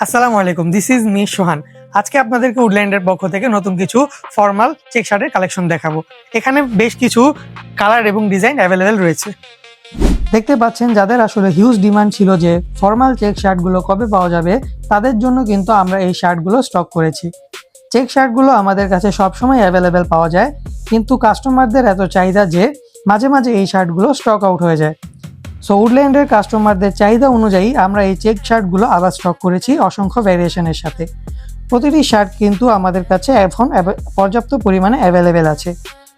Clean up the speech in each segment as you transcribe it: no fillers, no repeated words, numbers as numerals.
আসসালামু আলাইকুম, this is me সোহান। আজকে আপনাদেরকে উডল্যান্ডের পক্ষ থেকে নতুন কিছু ফর্মাল চেক শার্টের কালেকশন দেখাবো। এখানে বেশ কিছু কালার এবং ডিজাইন অ্যাভেলেবেল রয়েছে। দেখতে পাচ্ছেন, যাদের আসলে হিউজ ডিমান্ড ছিল যে ফর্মাল চেক শার্টগুলো কবে পাওয়া যাবে, তাদের জন্য কিন্তু আমরা এই শার্টগুলো স্টক করেছি। চেক শার্টগুলো আমাদের কাছে সবসময় অ্যাভেলেবেল পাওয়া যায়, কিন্তু কাস্টমারদের এত চাহিদা যে মাঝে মাঝে এই শার্টগুলো স্টক আউট হয়ে যায়। সো উডল্যান্ডের কাস্টমারদের চাহিদা অনুযায়ী আমরা এই চেক শার্টগুলো আবার স্টক করেছি অসংখ্য ভ্যারিয়েশনের সাথে। প্রতিটি শার্ট কিন্তু আমাদের কাছে এখন পর্যাপ্ত পরিমাণে অ্যাভেলেবেল আছে।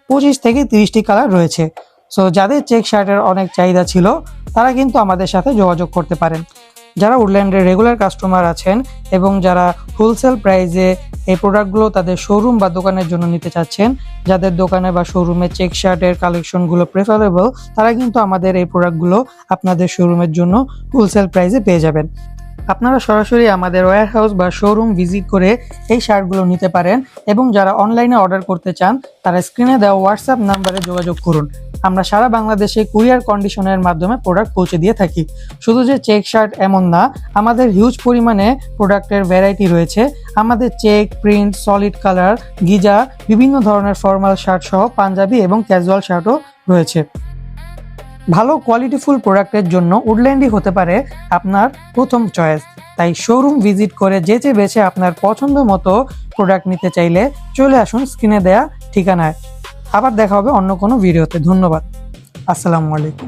25 থেকে 30টি কালার রয়েছে। সো যাদের চেক শার্টের অনেক চাহিদা ছিল, তারা কিন্তু আমাদের সাথে যোগাযোগ করতে পারেন। যারা উডল্যান্ডের রেগুলার কাস্টমার আছেন এবং যারা হোলসেল প্রাইসে এই প্রোডাক্টগুলো তাদের শোরুম বা দোকানের জন্য নিতে চাচ্ছেন, যাদের দোকানে বা শোরুমে চেক শার্টের কালেকশনগুলো প্রেফারেবল, তারা কিন্তু আমাদের এই প্রোডাক্টগুলো আপনাদের শোরুমের জন্য হোলসেল প্রাইসে পেয়ে যাবেন। আপনারা সরাসরি আমাদের ওয়্যার হাউস বা শোরুম ভিজিট করে এই শার্টগুলো নিতে পারেন, এবং যারা অনলাইনে অর্ডার করতে চান তারা স্ক্রিনে দেওয়া হোয়াটসঅ্যাপ নাম্বারে যোগাযোগ করুন। আমরা সারা বাংলাদেশে কুরিয়ার কন্ডিশনের মাধ্যমে প্রোডাক্ট পৌঁছে দিয়ে থাকি। শুধু যে চেক শার্ট এমন না, আমাদের হিউজ পরিমাণে প্রোডাক্টের ভ্যারাইটি রয়েছে। আমাদের check, print, solid colour, Giza, বিভিন্ন ধরনের ফর্মাল শার্ট সহ পাঞ্জাবি এবং ক্যাজুয়াল শার্টও রয়েছে। ভালো কোয়ালিটিফুল প্রোডাক্টের জন্য উডল্যান্ডই হতে পারে আপনার প্রথম চয়েস। তাই শোরুম ভিজিট করে যেচে বেছে আপনার পছন্দ মতো প্রোডাক্ট নিতে চাইলে চলে আসুন স্ক্রিনে দেয়া ঠিকানায়। আবার দেখা হবে অন্য কোনো ভিডিওতে। ধন্যবাদ। আসসালামু আলাইকুম।